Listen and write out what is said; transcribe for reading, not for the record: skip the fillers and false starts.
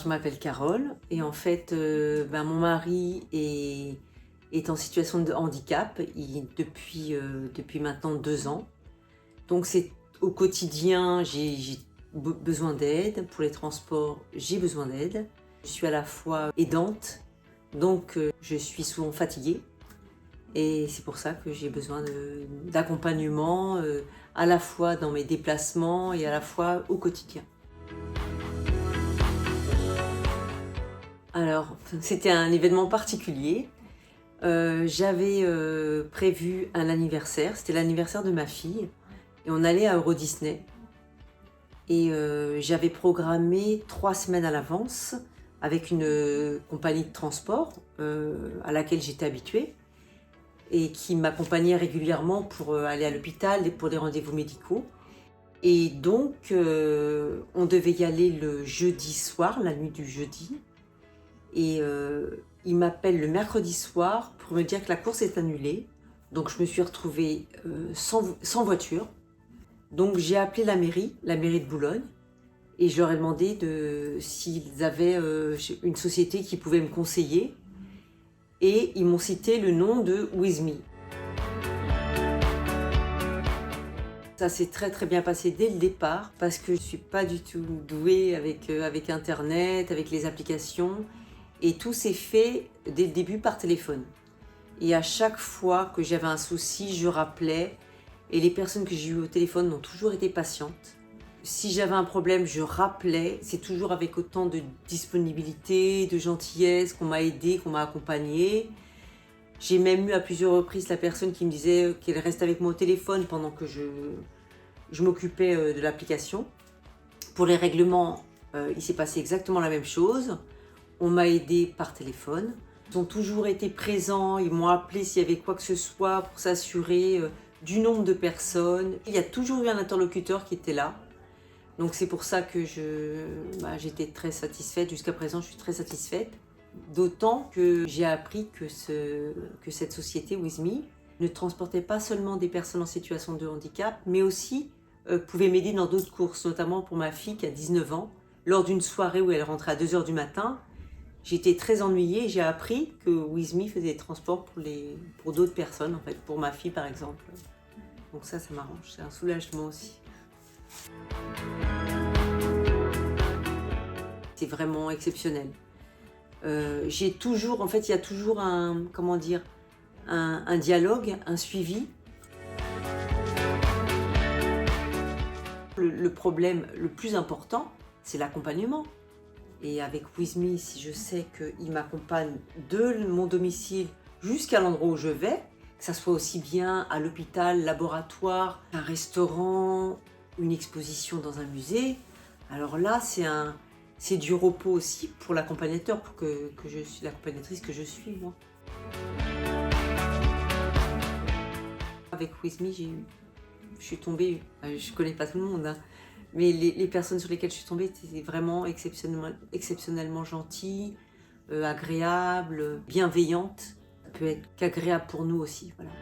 je m'appelle Carole et en fait, mon mari est en situation de handicap depuis maintenant 2 ans. Donc c'est au quotidien, j'ai besoin d'aide. Pour les transports, j'ai besoin d'aide. Je suis à la fois aidante, donc je suis souvent fatiguée. Et c'est pour ça que j'ai besoin d'accompagnement, à la fois dans mes déplacements et à la fois au quotidien. Alors, c'était un événement particulier. J'avais prévu un anniversaire, c'était l'anniversaire de ma fille, et on allait à Euro Disney. Et j'avais programmé 3 semaines à l'avance avec une compagnie de transport à laquelle j'étais habituée et qui m'accompagnait régulièrement pour aller à l'hôpital et pour des rendez-vous médicaux. Et donc, on devait y aller le jeudi soir, la nuit du jeudi. Et il m'appelle le mercredi soir pour me dire que la course est annulée. Donc je me suis retrouvée sans voiture. Donc j'ai appelé la mairie de Boulogne, et je leur ai demandé s'ils avaient une société qui pouvait me conseiller. Et ils m'ont cité le nom de With Me. Ça s'est très très bien passé dès le départ parce que je ne suis pas du tout douée avec Internet, avec les applications. Et tout s'est fait dès le début par téléphone. Et à chaque fois que j'avais un souci, je rappelais. Et les personnes que j'ai eues au téléphone ont toujours été patientes. Si j'avais un problème, je rappelais. C'est toujours avec autant de disponibilité, de gentillesse qu'on m'a aidée, qu'on m'a accompagnée. J'ai même eu à plusieurs reprises la personne qui me disait qu'elle reste avec moi au téléphone pendant que je m'occupais de l'application. Pour les règlements, il s'est passé exactement la même chose. On m'a aidée par téléphone. Ils ont toujours été présents, ils m'ont appelé s'il y avait quoi que ce soit pour s'assurer du nombre de personnes. Il y a toujours eu un interlocuteur qui était là. Donc c'est pour ça que j'étais très satisfaite. Jusqu'à présent, je suis très satisfaite. D'autant que j'ai appris que cette société With Me ne transportait pas seulement des personnes en situation de handicap, mais aussi pouvait m'aider dans d'autres courses, notamment pour ma fille qui a 19 ans. Lors d'une soirée où elle rentrait à 2h du matin, j'étais très ennuyée et j'ai appris que With Me faisait des transports pour d'autres personnes, en fait, pour ma fille par exemple. Donc ça m'arrange, c'est un soulagement aussi. C'est vraiment exceptionnel. J'ai toujours, en fait, il y a toujours un dialogue, un suivi. Le problème le plus important, c'est l'accompagnement. Et avec With Me, si je sais qu'il m'accompagne de mon domicile jusqu'à l'endroit où je vais, que ça soit aussi bien à l'hôpital, laboratoire, un restaurant, une exposition dans un musée, alors là, c'est du repos aussi pour l'accompagnateur, pour que je suis l'accompagnatrice que je suis, moi. Avec With Me, je suis tombée, je connais pas tout le monde, hein, mais les personnes sur lesquelles je suis tombée étaient vraiment exceptionnellement gentilles, agréables, bienveillantes. Ça peut être qu'agréable pour nous aussi, voilà.